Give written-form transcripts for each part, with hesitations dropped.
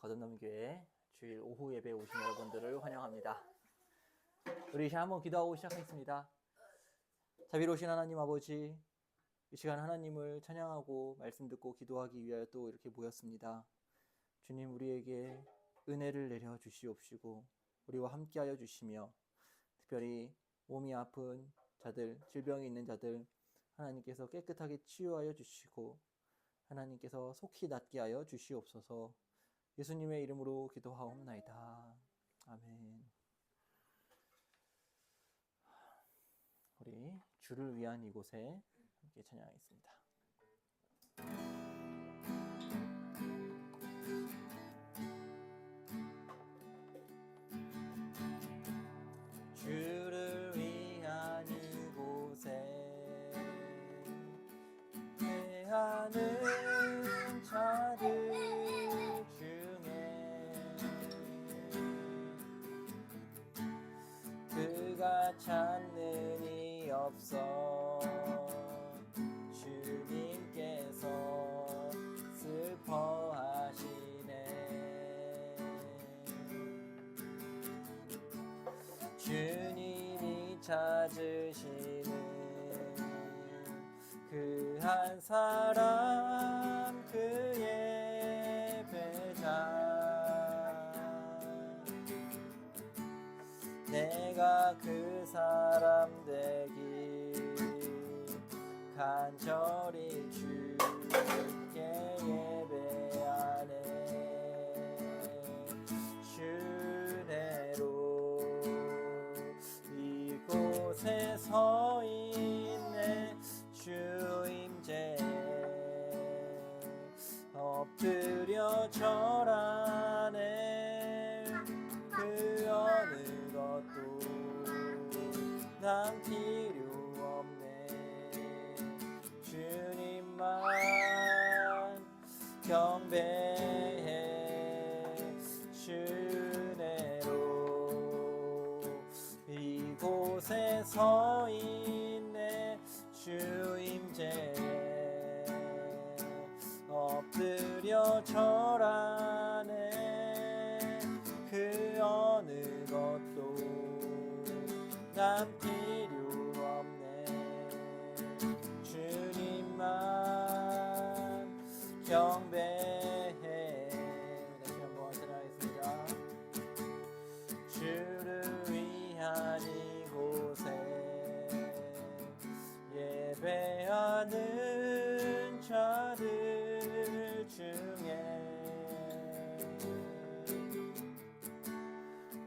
거듭남 교회 주일 오후 예배에 오신 여러분들을 환영합니다. 우리 이제 한번 기도하고 시작하겠습니다. 자비로우신 하나님 아버지, 이 시간 하나님을 찬양하고 말씀 듣고 기도하기 위하여 또 이렇게 모였습니다. 주님, 우리에게 은혜를 내려 주시옵시고 우리와 함께하여 주시며, 특별히 몸이 아픈 자들, 질병이 있는 자들 하나님께서 깨끗하게 치유하여 주시고 하나님께서 속히 낫게 하여 주시옵소서. 예수님의 이름으로 기도하옵나이다. 아멘. 우리 주를 위한 이곳에 함께 찬양하겠습니다. 주를 위한 이곳에 예배하는 자들 중에 그가 찾는 이 없어 주님께서 슬퍼하시네. 주님이 찾으시는 그 한 사람, 그의 배자, 내가 그 사람 되길 간절히 주께 예배하네. 주내로 이곳에 서 있네. 주임제에 엎드려 절하네. 그 어느 것도 난 필요 없네. 주님만 경배해. 주내로 이곳에 서 있네. 주임제에 엎드려 절하네. 그 어느 것도 난 필요 없네. 주님만 경배해. 다시 한번 전하겠습니다. 주를 위한 이곳에 예배하는 자들 중에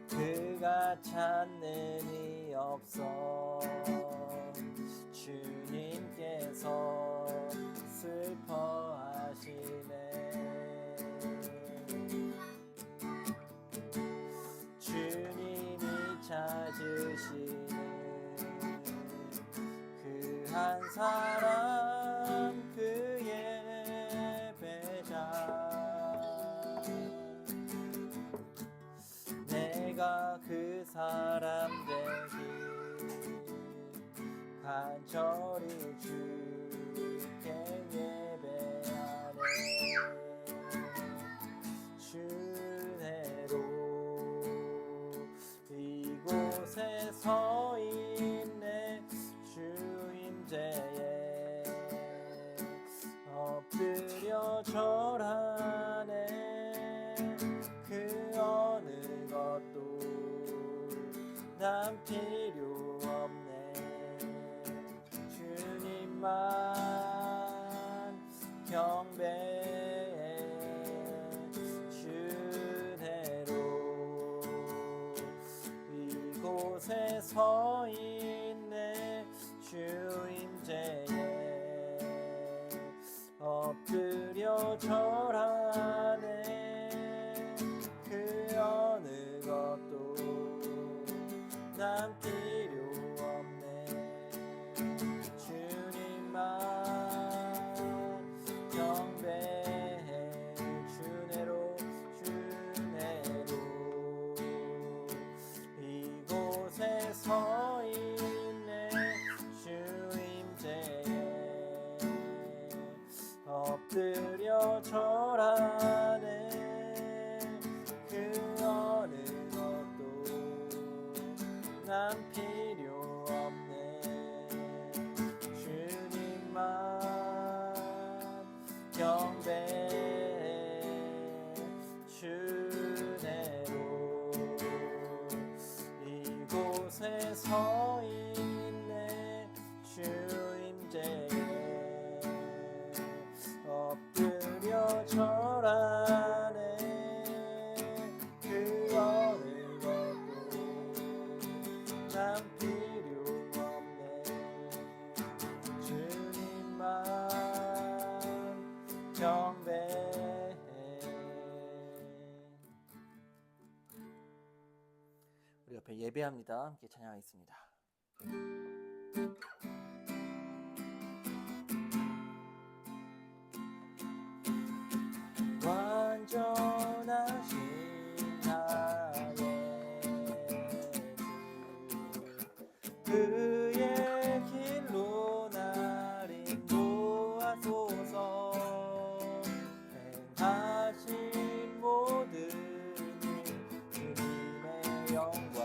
그가 찾는 이 없어 주님께서 슬퍼하시네. 주님이 찾으시는 그 한 사람, 그의 배자, 내가 그 사람 되길 간절히 주께 예배하네. 주내로 이곳에 서 있네. 주임제에 엎드려 절하네. 그 어느 것도 난 필요 없네. 주님만 경배해. 주내로 이곳에 서 있네. 주임제에 엎드려 절하네. 그 어느 것도 난 필요 없네. 주님만 경배해. 주내로 이곳에 서 있네. 난 필요 없네. 주님만 경배해. 주내로 이곳에 서 있네. 주임제에 엎드려 절하네. 그 언을 걷고 난 필요 없네. 주님만 경배해. 우리 옆에 예배합니다. 함께 찬양하겠습니다. 완전하신 나의 주, 그의 길로 날 인도하소서. 행하신 모든 일 주님의 영광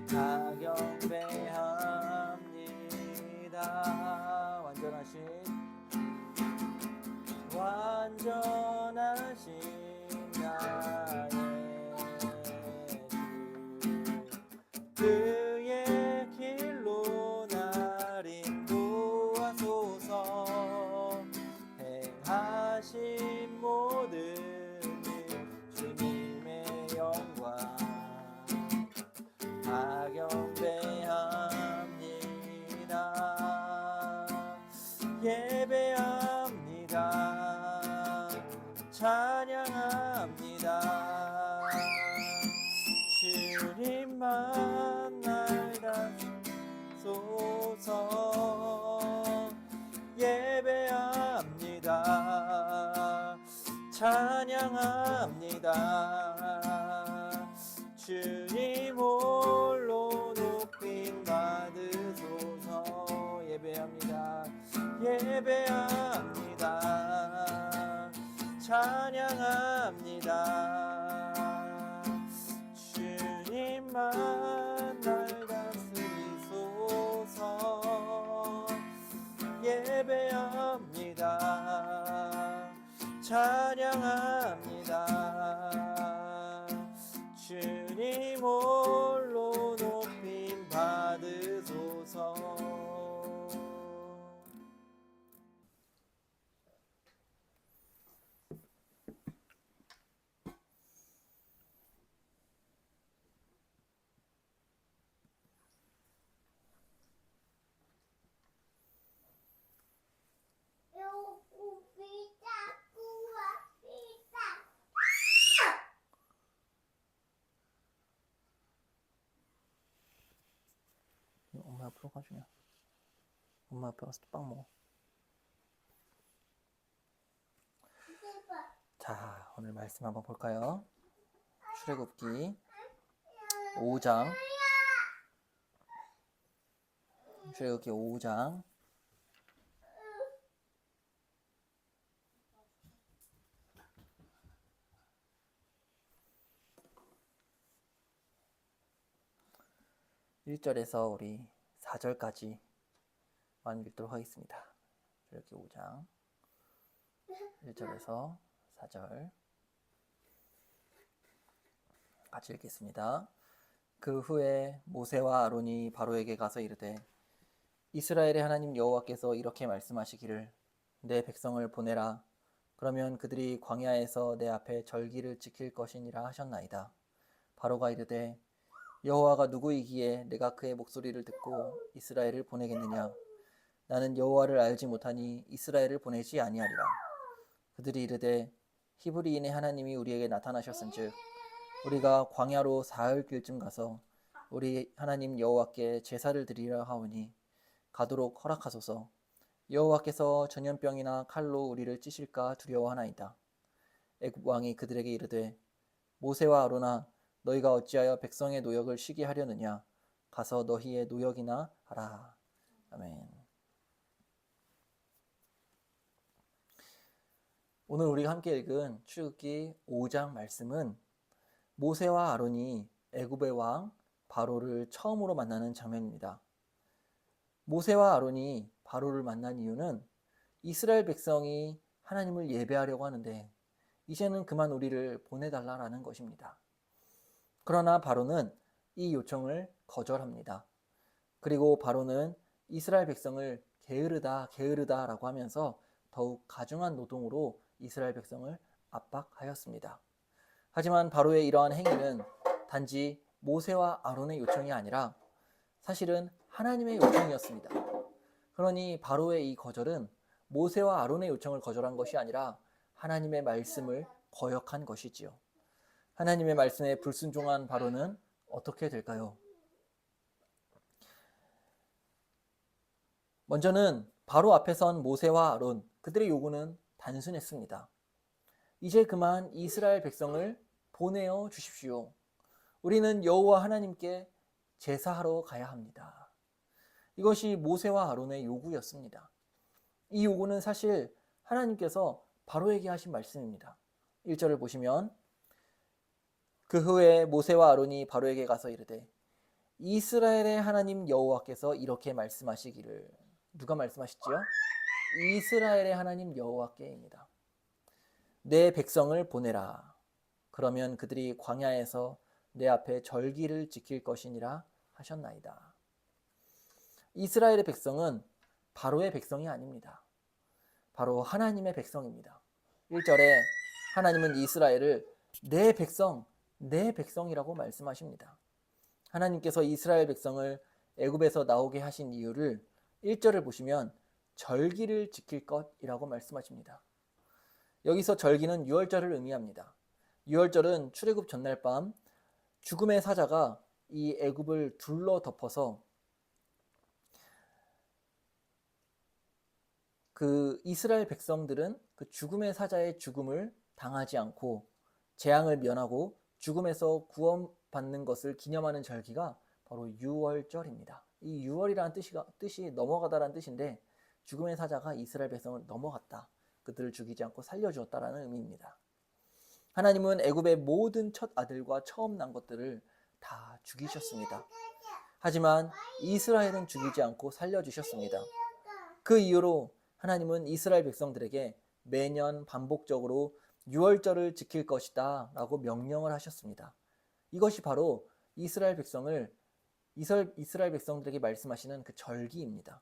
다 경배합니다. 완전하신 나의 주, 그의 길로 날 인도하소서. 행하신 모든 일 주님의 영광 다 경배합니다. 예배합니다. 찬양합니다. 주님만 날 다소서. 예배합니다. 찬양합니다. 주님 홀로 높임 받으소서. 예배합니다. 예배합니다. 찬양합니다. 주님만 날 다스리소서. 예배합니다. 찬양합니다. 주님 홀로 높임 받으소서. 엄마 앞으로 가주냐. 엄마 앞에 가서 빵 먹어. 자, 오늘 말씀 한번 볼까요? 출애굽기 5장. 출애굽기 5장 1절에서 우리 4절까지 읽도록 하겠습니다. 출애굽기 5장 1절에서 4절 같이 읽겠습니다. 그 후에 모세와 아론이 바로에게 가서 이르되 이스라엘의 하나님 여호와께서 이렇게 말씀하시기를 내 백성을 보내라. 그러면 그들이 광야에서 내 앞에 절기를 지킬 것이니라 하셨나이다. 바로가 이르되 여호와가 누구이기에 내가 그의 목소리를 듣고 이스라엘을 보내겠느냐. 나는 여호와를 알지 못하니 이스라엘을 보내지 아니하리라. 그들이 이르되 히브리인의 하나님이 우리에게 나타나셨은즉 우리가 광야로 사흘길쯤 가서 우리 하나님 여호와께 제사를 드리려 하오니 가도록 허락하소서. 여호와께서 전염병이나 칼로 우리를 찌실까 두려워하나이다. 애굽 왕이 그들에게 이르되 모세와 아론아 너희가 어찌하여 백성의 노역을 쉬게 하려느냐. 가서 너희의 노역이나 하라. 아멘. 오늘 우리가 함께 읽은 출애굽기 5장 말씀은 모세와 아론이 애굽의 왕 바로를 처음으로 만나는 장면입니다. 모세와 아론이 바로를 만난 이유는 이스라엘 백성이 하나님을 예배하려고 하는데 이제는 그만 우리를 보내달라라는 것입니다. 그러나 바로는 이 요청을 거절합니다. 그리고 바로는 이스라엘 백성을 게으르다라고 하면서 더욱 가중한 노동으로 이스라엘 백성을 압박하였습니다. 하지만 바로의 이러한 행위는 단지 모세와 아론의 요청이 아니라 사실은 하나님의 요청이었습니다. 그러니 바로의 이 거절은 모세와 아론의 요청을 거절한 것이 아니라 하나님의 말씀을 거역한 것이지요. 하나님의 말씀에 불순종한 바로는 어떻게 될까요? 먼저는 바로 앞에 선 모세와 아론, 그들의 요구는 단순했습니다. 이제 그만 이스라엘 백성을 보내어 주십시오. 우리는 여호와 하나님께 제사하러 가야 합니다. 이것이 모세와 아론의 요구였습니다. 이 요구는 사실 하나님께서 바로에게 하신 말씀입니다. 1절을 보시면 그 후에 모세와 아론이 바로에게 가서 이르되 이스라엘의 하나님 여호와께서 이렇게 말씀하시기를. 누가 말씀하시지요? 이스라엘의 하나님 여호와께입니다. 내 백성을 보내라. 그러면 그들이 광야에서 내 앞에 절기를 지킬 것이니라 하셨나이다. 이스라엘의 백성은 바로의 백성이 아닙니다. 바로 하나님의 백성입니다. 1절에 하나님은 이스라엘을 내 백성이라고 말씀하십니다. 하나님께서 이스라엘 백성을 애굽에서 나오게 하신 이유를 1절을 보시면 절기를 지킬 것이라고 말씀하십니다. 여기서 절기는 유월절을 의미합니다. 유월절은 출애굽 전날 밤 죽음의 사자가 이 애굽을 둘러 덮어서 그 이스라엘 백성들은 그 죽음의 사자의 죽음을 당하지 않고 재앙을 면하고 죽음에서 구원받는 것을 기념하는 절기가 바로 유월절입니다. 이 유월이라는 뜻이 넘어가다라는 뜻인데 죽음의 사자가 이스라엘 백성을 넘어갔다. 그들을 죽이지 않고 살려주었다라는 의미입니다. 하나님은 애굽의 모든 첫 아들과 처음 난 것들을 다 죽이셨습니다. 하지만 이스라엘은 죽이지 않고 살려주셨습니다. 그 이유로 하나님은 이스라엘 백성들에게 매년 반복적으로 유월절을 지킬 것이다 라고 명령을 하셨습니다. 이것이 바로 이스라엘 백성들에게 말씀하시는 그 절기입니다.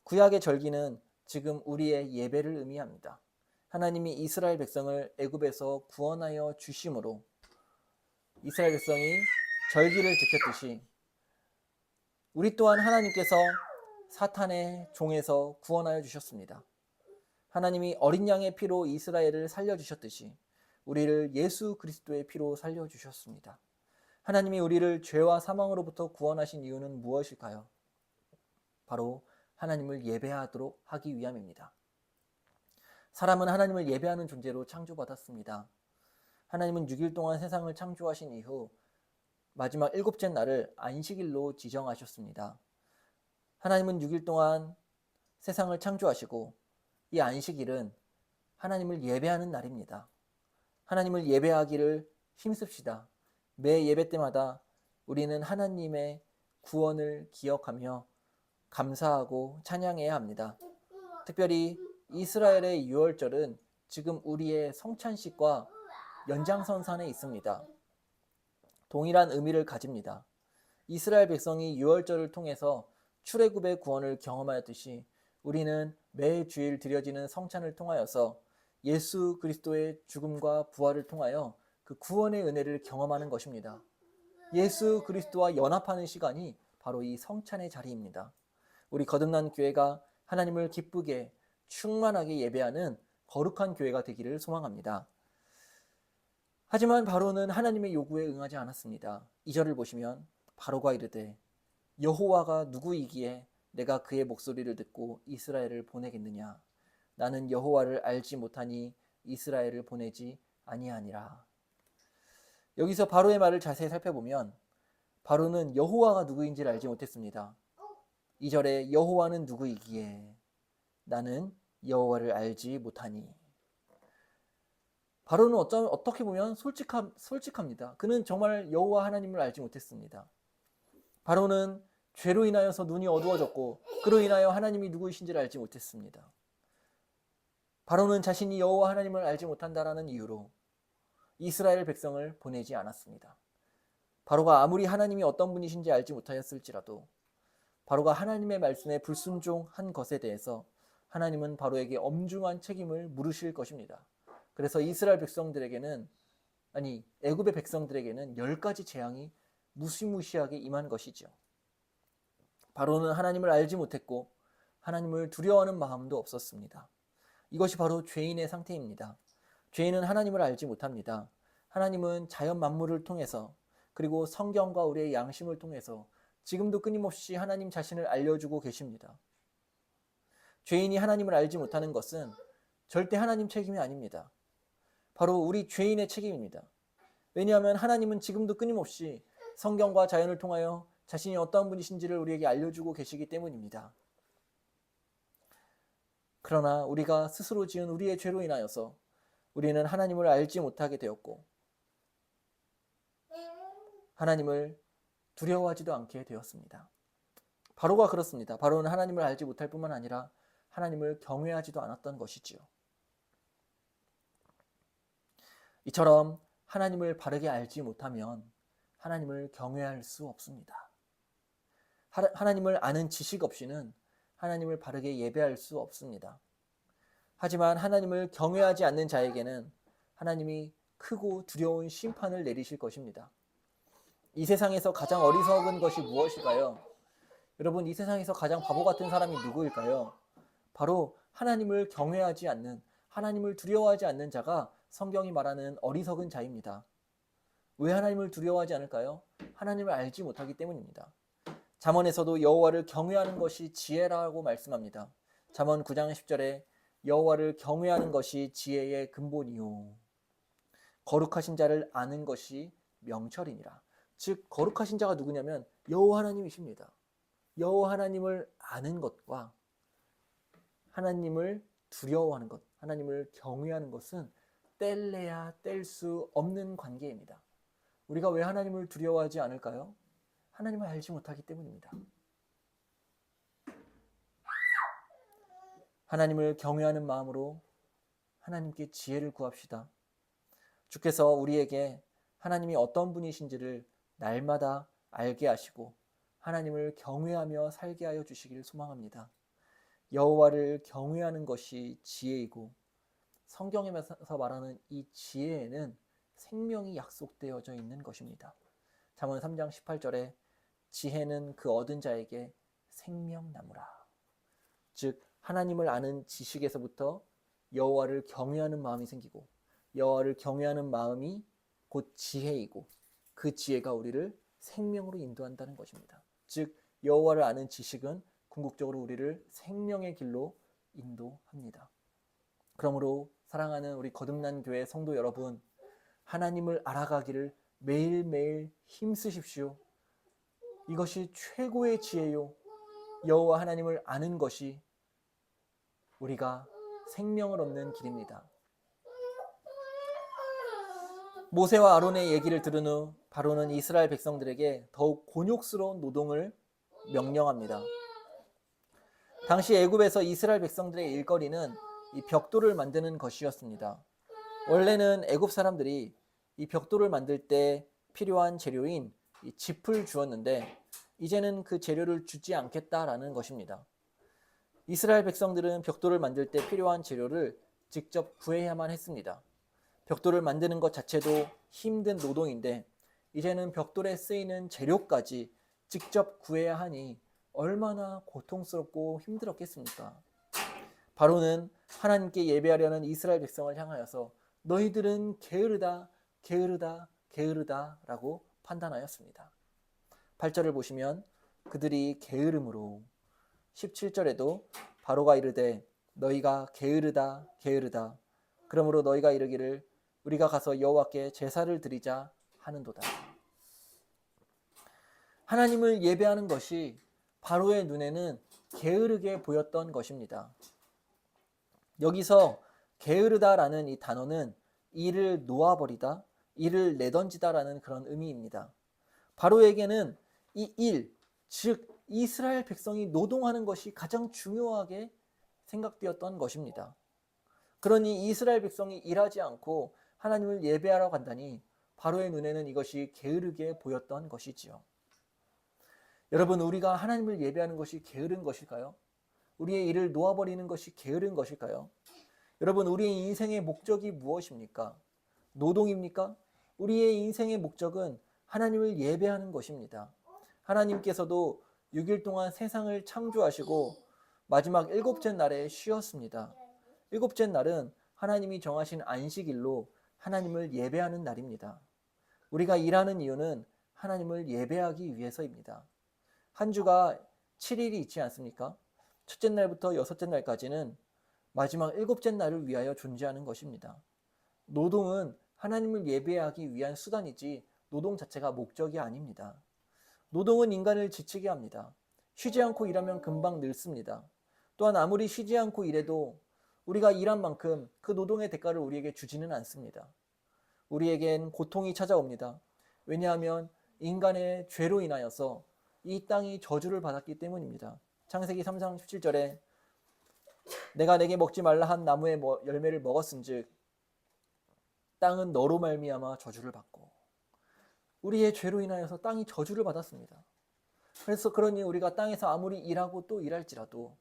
구약의 절기는 지금 우리의 예배를 의미합니다. 하나님이 이스라엘 백성을 애굽에서 구원하여 주심으로 이스라엘 백성이 절기를 지켰듯이 우리 또한 하나님께서 사탄의 종에서 구원하여 주셨습니다. 하나님이 어린 양의 피로 이스라엘을 살려주셨듯이 우리를 예수 그리스도의 피로 살려주셨습니다. 하나님이 우리를 죄와 사망으로부터 구원하신 이유는 무엇일까요? 바로 하나님을 예배하도록 하기 위함입니다. 사람은 하나님을 예배하는 존재로 창조받았습니다. 하나님은 6일 동안 세상을 창조하신 이후 마지막 7째 날을 안식일로 지정하셨습니다. 하나님은 6일 동안 세상을 창조하시고 이 안식일은 하나님을 예배하는 날입니다. 하나님을 예배하기를 힘씁시다. 매 예배 때마다 우리는 하나님의 구원을 기억하며 감사하고 찬양해야 합니다. 특별히 이스라엘의 유월절은 지금 우리의 성찬식과 연장선상에 있습니다. 동일한 의미를 가집니다. 이스라엘 백성이 유월절을 통해서 출애굽의 구원을 경험하였듯이 우리는 매주일 드려지는 성찬을 통하여서 예수 그리스도의 죽음과 부활을 통하여 그 구원의 은혜를 경험하는 것입니다. 예수 그리스도와 연합하는 시간이 바로 이 성찬의 자리입니다. 우리 거듭난 교회가 하나님을 기쁘게 충만하게 예배하는 거룩한 교회가 되기를 소망합니다. 하지만 바로는 하나님의 요구에 응하지 않았습니다. 2절을 보시면 바로가 이르되 여호와가 누구이기에 내가 그의 목소리를 듣고 이스라엘을 보내겠느냐? 나는 여호와를 알지 못하니 이스라엘을 보내지 아니하니라. 여기서 바로의 말을 자세히 살펴보면 바로는 여호와가 누구인지를 알지 못했습니다. 2절에 여호와는 누구이기에 나는 여호와를 알지 못하니. 바로는 어떻게 보면 솔직합니다. 그는 정말 여호와 하나님을 알지 못했습니다. 바로는 죄로 인하여서 눈이 어두워졌고 그로 인하여 하나님이 누구이신지를 알지 못했습니다. 바로는 자신이 여호와 하나님을 알지 못한다라는 이유로 이스라엘 백성을 보내지 않았습니다. 바로가 아무리 하나님이 어떤 분이신지 알지 못하였을지라도 바로가 하나님의 말씀에 불순종한 것에 대해서 하나님은 바로에게 엄중한 책임을 물으실 것입니다. 그래서 이스라엘 백성들에게는, 애굽의 백성들에게는 10가지 재앙이 무시무시하게 임한 것이죠. 바로는 하나님을 알지 못했고 하나님을 두려워하는 마음도 없었습니다. 이것이 바로 죄인의 상태입니다. 죄인은 하나님을 알지 못합니다. 하나님은 자연 만물을 통해서 그리고 성경과 우리의 양심을 통해서 지금도 끊임없이 하나님 자신을 알려주고 계십니다. 죄인이 하나님을 알지 못하는 것은 절대 하나님 책임이 아닙니다. 바로 우리 죄인의 책임입니다. 왜냐하면 하나님은 지금도 끊임없이 성경과 자연을 통하여 자신이 어떠한 분이신지를 우리에게 알려주고 계시기 때문입니다. 그러나 우리가 스스로 지은 우리의 죄로 인하여서 우리는 하나님을 알지 못하게 되었고 하나님을 두려워하지도 않게 되었습니다. 바로가 그렇습니다. 바로는 하나님을 알지 못할 뿐만 아니라 하나님을 경외하지도 않았던 것이지요. 이처럼 하나님을 바르게 알지 못하면 하나님을 경외할 수 없습니다. 하나님을 아는 지식 없이는 하나님을 바르게 예배할 수 없습니다. 하지만 하나님을 경외하지 않는 자에게는 하나님이 크고 두려운 심판을 내리실 것입니다. 이 세상에서 가장 어리석은 것이 무엇일까요? 여러분, 이 세상에서 가장 바보 같은 사람이 누구일까요? 바로 하나님을 경외하지 않는, 하나님을 두려워하지 않는 자가 성경이 말하는 어리석은 자입니다. 왜 하나님을 두려워하지 않을까요? 하나님을 알지 못하기 때문입니다. 잠언에서도 여호와를 경외하는 것이 지혜라고 말씀합니다. 잠언 9장 10절에 여호와를 경외하는 것이 지혜의 근본이요 거룩하신 자를 아는 것이 명철이니라. 즉 거룩하신 자가 누구냐면 여호와 하나님이십니다. 여호와 하나님을 아는 것과 하나님을 두려워하는 것, 하나님을 경외하는 것은 뗄래야 뗄 수 없는 관계입니다. 우리가 왜 하나님을 두려워하지 않을까요? 하나님을 알지 못하기 때문입니다. 하나님을 경외하는 마음으로 하나님께 지혜를 구합시다. 주께서 우리에게 하나님이 어떤 분이신지를 날마다 알게 하시고 하나님을 경외하며 살게 하여 주시기를 소망합니다. 여호와를 경외하는 것이 지혜이고 성경에서 말하는 이 지혜에는 생명이 약속되어져 있는 것입니다. 잠언 3장 18절에 지혜는 그 얻은 자에게 생명나무라. 즉 하나님을 아는 지식에서부터 여호와를 경외하는 마음이 생기고 여호와를 경외하는 마음이 곧 지혜이고 그 지혜가 우리를 생명으로 인도한다는 것입니다. 즉 여호와를 아는 지식은 궁극적으로 우리를 생명의 길로 인도합니다. 그러므로 사랑하는 우리 거듭난 교회 성도 여러분, 하나님을 알아가기를 매일매일 힘쓰십시오. 이것이 최고의 지혜요 여호와 하나님을 아는 것이 우리가 생명을 얻는 길입니다. 모세와 아론의 얘기를 들은 후 바로는 이스라엘 백성들에게 더욱 곤욕스러운 노동을 명령합니다. 당시 애굽에서 이스라엘 백성들의 일거리는 이 벽돌을 만드는 것이었습니다. 원래는 애굽 사람들이 이 벽돌을 만들 때 필요한 재료인 이 짚을 주었는데 이제는 그 재료를 주지 않겠다라는 것입니다. 이스라엘 백성들은 벽돌을 만들 때 필요한 재료를 직접 구해야만 했습니다. 벽돌을 만드는 것 자체도 힘든 노동인데 이제는 벽돌에 쓰이는 재료까지 직접 구해야 하니 얼마나 고통스럽고 힘들었겠습니까? 바로는 하나님께 예배하려는 이스라엘 백성을 향하여서 너희들은 게으르다, 게으르다, 게으르다 라고 판단하였습니다. 8절을 보시면 그들이 게으름으로 17절에도 바로가 이르되 너희가 게으르다, 게으르다. 그러므로 너희가 이르기를 우리가 가서 여호와께 제사를 드리자 하는도다. 하나님을 예배하는 것이 바로의 눈에는 게으르게 보였던 것입니다. 여기서 게으르다라는 이 단어는 일을 놓아버리다, 일을 내던지다라는 그런 의미입니다. 바로에게는 이 일, 즉 이스라엘 백성이 노동하는 것이 가장 중요하게 생각되었던 것입니다. 그러니 이스라엘 백성이 일하지 않고 하나님을 예배하러 간다니 바로의 눈에는 이것이 게으르게 보였던 것이지요. 여러분, 우리가 하나님을 예배하는 것이 게으른 것일까요? 우리의 일을 놓아버리는 것이 게으른 것일까요? 여러분, 우리의 인생의 목적이 무엇입니까? 노동입니까? 우리의 인생의 목적은 하나님을 예배하는 것입니다. 하나님께서도 6일 동안 세상을 창조하시고 마지막 7째 날에 쉬었습니다. 7째 날은 하나님이 정하신 안식일로 하나님을 예배하는 날입니다. 우리가 일하는 이유는 하나님을 예배하기 위해서입니다. 한 주가 7일이 있지 않습니까? 첫째 날부터 6째 날까지는 마지막 7째 날을 위하여 존재하는 것입니다. 노동은 하나님을 예배하기 위한 수단이지 노동 자체가 목적이 아닙니다. 노동은 인간을 지치게 합니다. 쉬지 않고 일하면 금방 늙습니다. 또한 아무리 쉬지 않고 일해도 우리가 일한 만큼 그 노동의 대가를 우리에게 주지는 않습니다. 우리에겐 고통이 찾아옵니다. 왜냐하면 인간의 죄로 인하여서 이 땅이 저주를 받았기 때문입니다. 창세기 3장 17절에 내가 내게 먹지 말라 한 나무의 열매를 먹었은즉 땅은 너로 말미암아 저주를 받고, 우리의 죄로 인하여서 땅이 저주를 받았습니다. 그래서 그러니 우리가 땅에서 아무리 일하고 또 일할지라도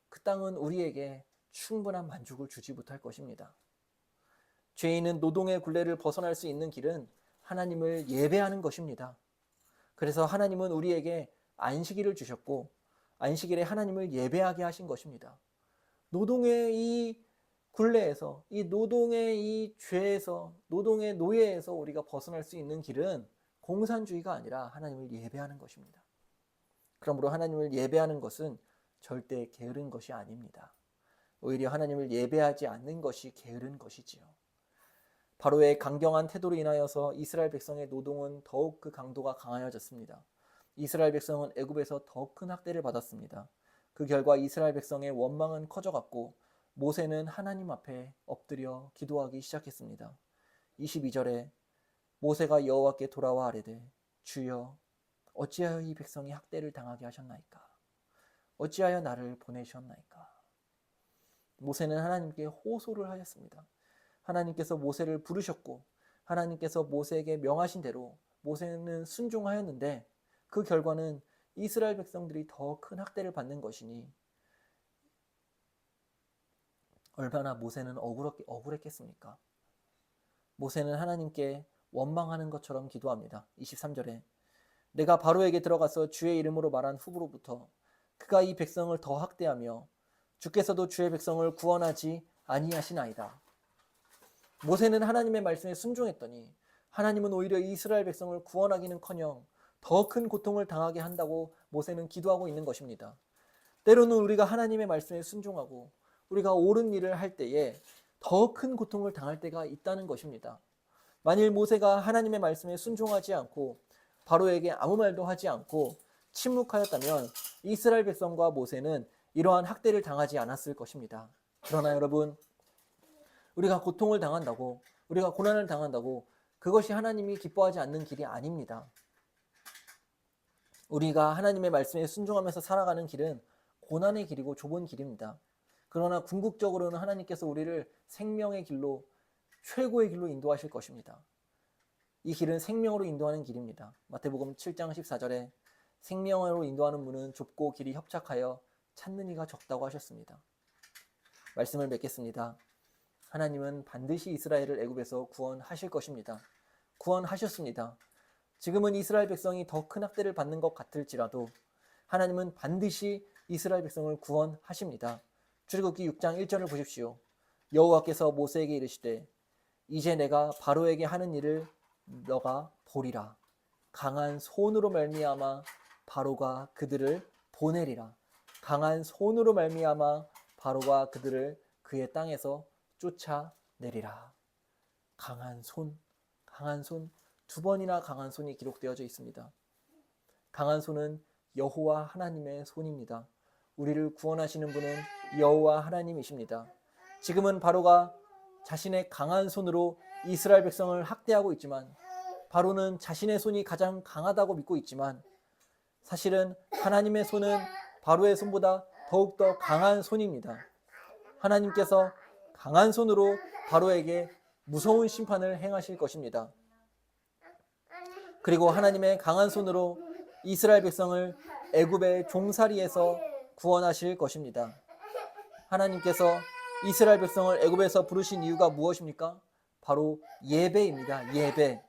그 땅은 우리에게 충분한 만족을 주지 못할 것입니다. 죄인은 노동의 굴레를 벗어날 수 있는 길은 하나님을 예배하는 것입니다. 그래서 하나님은 우리에게 안식일을 주셨고 안식일에 하나님을 예배하게 하신 것입니다. 노동의 이 굴레에서, 이 노동의 이 죄에서, 노동의 노예에서 우리가 벗어날 수 있는 길은 공산주의가 아니라 하나님을 예배하는 것입니다. 그러므로 하나님을 예배하는 것은 절대 게으른 것이 아닙니다. 오히려 하나님을 예배하지 않는 것이 게으른 것이지요. 바로의 강경한 태도로 인하여서 이스라엘 백성의 노동은 더욱 그 강도가 강하여졌습니다. 이스라엘 백성은 애굽에서 더 큰 학대를 받았습니다. 그 결과 이스라엘 백성의 원망은 커져갔고 모세는 하나님 앞에 엎드려 기도하기 시작했습니다. 22절에 모세가 여호와께 돌아와 아뢰되 주여 어찌하여 이 백성이 학대를 당하게 하셨나이까? 어찌하여 나를 보내셨나이까? 모세는 하나님께 호소를 하였습니다. 하나님께서 모세를 부르셨고 하나님께서 모세에게 명하신 대로 모세는 순종하였는데 그 결과는 이스라엘 백성들이 더 큰 학대를 받는 것이니 얼마나 모세는 억울했겠습니까? 모세는 하나님께 원망하는 것처럼 기도합니다. 23절에 내가 바로에게 들어가서 주의 이름으로 말한 후부로부터 그가 이 백성을 더 학대하며 주께서도 주의 백성을 구원하지 아니하시나이다. 모세는 하나님의 말씀에 순종했더니 하나님은 오히려 이스라엘 백성을 구원하기는커녕 더 큰 고통을 당하게 한다고 모세는 기도하고 있는 것입니다. 때로는 우리가 하나님의 말씀에 순종하고 우리가 옳은 일을 할 때에 더 큰 고통을 당할 때가 있다는 것입니다. 만일 모세가 하나님의 말씀에 순종하지 않고 바로에게 아무 말도 하지 않고 침묵하였다면 이스라엘 백성과 모세는 이러한 학대를 당하지 않았을 것입니다. 그러나 여러분, 우리가 고통을 당한다고, 우리가 고난을 당한다고 그것이 하나님이 기뻐하지 않는 길이 아닙니다. 우리가 하나님의 말씀에 순종하면서 살아가는 길은 고난의 길이고 좁은 길입니다. 그러나 궁극적으로는 하나님께서 우리를 생명의 길로, 최고의 길로 인도하실 것입니다. 이 길은 생명으로 인도하는 길입니다. 마태복음 7장 14절에 생명으로 인도하는 문은 좁고 길이 협착하여 찾는 이가 적다고 하셨습니다. 말씀을 맺겠습니다. 하나님은 반드시 이스라엘을 애굽에서 구원하실 것입니다. 구원하셨습니다. 지금은 이스라엘 백성이 더 큰 학대를 받는 것 같을지라도 하나님은 반드시 이스라엘 백성을 구원하십니다. 출애굽기 6장 1절을 보십시오. 여호와께서 모세에게 이르시되 이제 내가 바로에게 하는 일을 너가 보리라. 강한 손으로 말미암아 바로가 그들을 보내리라. 강한 손으로 말미암아 바로가 그들을 그의 땅에서 쫓아내리라. 강한 손, 두 번이나 강한 손이 기록되어져 있습니다. 강한 손은 여호와 하나님의 손입니다. 우리를 구원하시는 분은 여호와 하나님이십니다. 지금은 바로가 자신의 강한 손으로 이스라엘 백성을 학대하고 있지만, 바로는 자신의 손이 가장 강하다고 믿고 있지만 사실은 하나님의 손은 바로의 손보다 더욱더 강한 손입니다. 하나님께서 강한 손으로 바로에게 무서운 심판을 행하실 것입니다. 그리고 하나님의 강한 손으로 이스라엘 백성을 애굽의 종살이에서 구원하실 것입니다. 하나님께서 이스라엘 백성을 애굽에서 부르신 이유가 무엇입니까? 바로 예배입니다. 예배.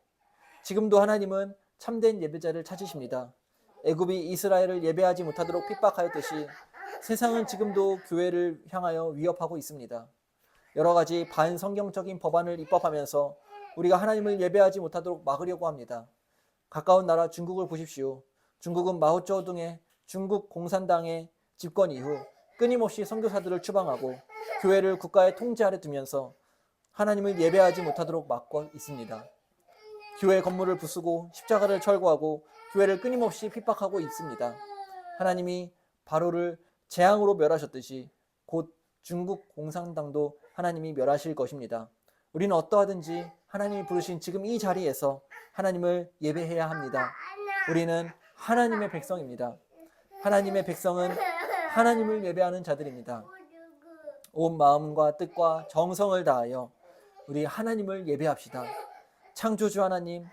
지금도 하나님은 참된 예배자를 찾으십니다. 애굽이 이스라엘을 예배하지 못하도록 핍박하였듯이 세상은 지금도 교회를 향하여 위협하고 있습니다. 여러 가지 반성경적인 법안을 입법하면서 우리가 하나님을 예배하지 못하도록 막으려고 합니다. 가까운 나라 중국을 보십시오. 중국은 마오쩌둥의 중국 공산당의 집권 이후 끊임없이 선교사들을 추방하고 교회를 국가의 통제 아래 두면서 하나님을 예배하지 못하도록 막고 있습니다. 교회 건물을 부수고 십자가를 철거하고 교회를 끊임없이 핍박하고 있습니다. 하나님이 바로를 재앙으로 멸하셨듯이 곧 중국 공산당도 하나님이 멸하실 것입니다. 우리는 어떠하든지 하나님이 부르신 지금 이 자리에서 하나님을 예배해야 합니다. 우리는 하나님의 백성입니다. 하나님의 백성은 하나님을 예배하는 자들입니다. 온 마음과 뜻과 정성을 다하여 우리 하나님을 예배합시다. 창조주 하나님,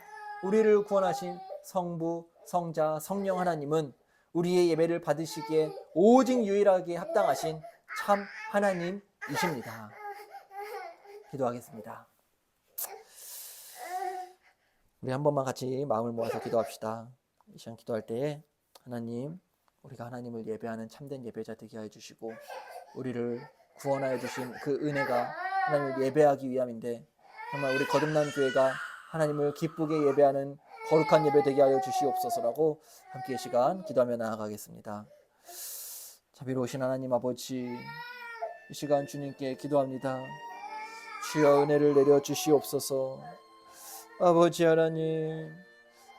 우리를 구원하신 성부, 성자, 성령 하나님은 우리의 예배를 받으시기에 오직 유일하게 합당하신 참 하나님이십니다. 기도하겠습니다. 우리 한 번만 같이 마음을 모아서 기도합시다. 이 시간 기도할 때에 하나님, 우리가 하나님을 예배하는 참된 예배자 되게 해주시고 우리를 구원하여 주신 그 은혜가 하나님을 예배하기 위함인데 정말 우리 거듭난 교회가 하나님을 기쁘게 예배하는 거룩한 예배 되게 하여 주시옵소서라고 함께 이 시간 기도하며 나아가겠습니다. 자비로우신 하나님 아버지, 이 시간 주님께 기도합니다. 주여 은혜를 내려 주시옵소서. 아버지 하나님,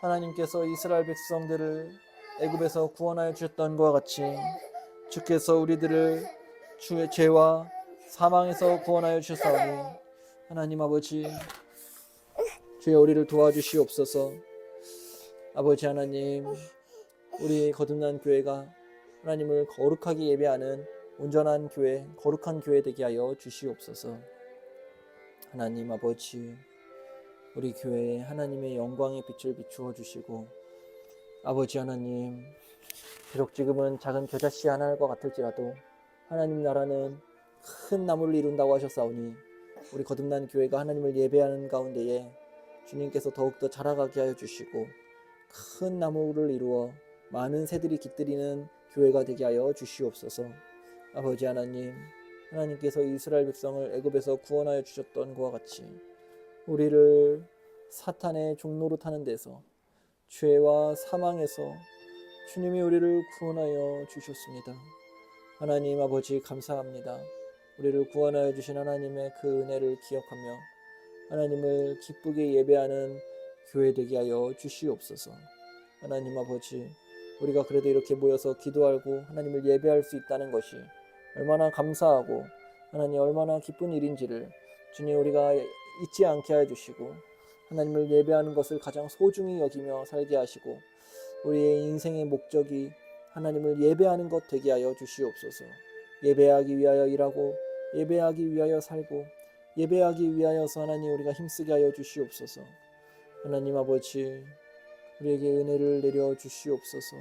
하나님께서 이스라엘 백성들을 애굽에서 구원하여 주셨던 것과 같이 주께서 우리들을 주의 죄와 사망에서 구원하여 주셨사오니 하나님 아버지, 주여 우리를 도와주시옵소서. 아버지 하나님, 우리 거듭난 교회가 하나님을 거룩하게 예배하는 온전한 교회, 거룩한 교회 되게 하여 주시옵소서. 하나님 아버지, 우리 교회에 하나님의 영광의 빛을 비추어 주시고 아버지 하나님, 비록 지금은 작은 겨자씨 하나과 같을지라도 하나님 나라는 큰 나무를 이룬다고 하셨사오니 우리 거듭난 교회가 하나님을 예배하는 가운데에 주님께서 더욱더 자라가게 하여 주시고 큰 나무를 이루어 많은 새들이 깃들이는 교회가 되게 하여 주시옵소서. 아버지 하나님, 하나님께서 이스라엘 백성을 애굽에서 구원하여 주셨던 것과 같이 우리를 사탄의 종로로 타는 데서 죄와 사망에서 주님이 우리를 구원하여 주셨습니다. 하나님 아버지 감사합니다. 우리를 구원하여 주신 하나님의 그 은혜를 기억하며 하나님을 기쁘게 예배하는 교회 되게 하여 주시옵소서. 하나님 아버지, 우리가 그래도 이렇게 모여서 기도하고 하나님을 예배할 수 있다는 것이 얼마나 감사하고 하나님 얼마나 기쁜 일인지를 주님 우리가 잊지 않게 하여 주시고 하나님을 예배하는 것을 가장 소중히 여기며 살게 하시고 우리의 인생의 목적이 하나님을 예배하는 것 되게 하여 주시옵소서. 예배하기 위하여 일하고 예배하기 위하여 살고 예배하기 위하여서 하나님 우리가 힘쓰게 하여 주시옵소서. 하나님 아버지, 우리에게 은혜를 내려 주시옵소서.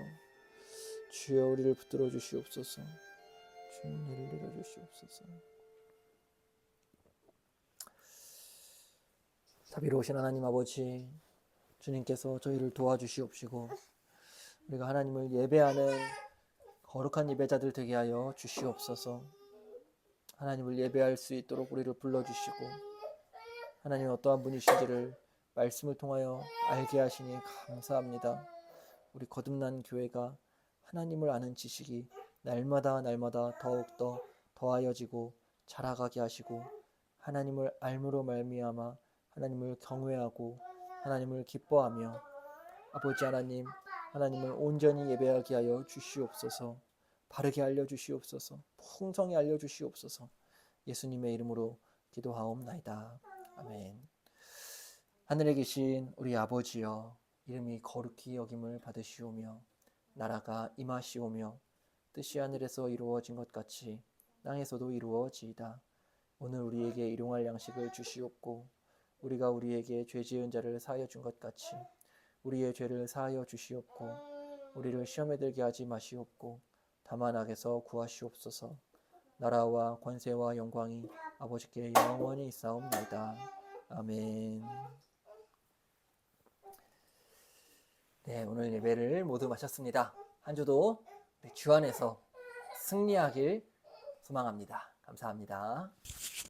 주여 우리를 붙들어 주시옵소서. 주여 은혜를 내려 주시옵소서. 자비로우신 하나님 아버지, 주님께서 저희를 도와주시옵시고 우리가 하나님을 예배하는 거룩한 예배자들 되게 하여 주시옵소서. 하나님을 예배할 수 있도록 우리를 불러주시고 하나님 어떠한 분이신지를 말씀을 통하여 알게 하시니 감사합니다. 우리 거듭난 교회가 하나님을 아는 지식이 날마다 더욱더 더하여지고 자라가게 하시고 하나님을 알므로 말미암아 하나님을 경외하고 하나님을 기뻐하며 아버지 하나님, 하나님을 온전히 예배하게 하여 주시옵소서. 바르게 알려주시옵소서. 풍성히 알려주시옵소서. 예수님의 이름으로 기도하옵나이다. 아멘. 하늘에 계신 우리 아버지여, 이름이 거룩히 여김을 받으시오며 나라가 임하시오며 뜻이 하늘에서 이루어진 것 같이 땅에서도 이루어지이다. 오늘 우리에게 일용할 양식을 주시옵고 우리가 우리에게 죄 지은 자를 사하여 준 것 같이 우리의 죄를 사하여 주시옵고 우리를 시험에 들게 하지 마시옵고 다만 악에서 구하시옵소서. 나라와 권세와 영광이 아버지께 영원히 있사옵나이다. 아멘. 네, 오늘 예배를 모두 마쳤습니다. 한 주도 주 안에서 승리하길 소망합니다. 감사합니다.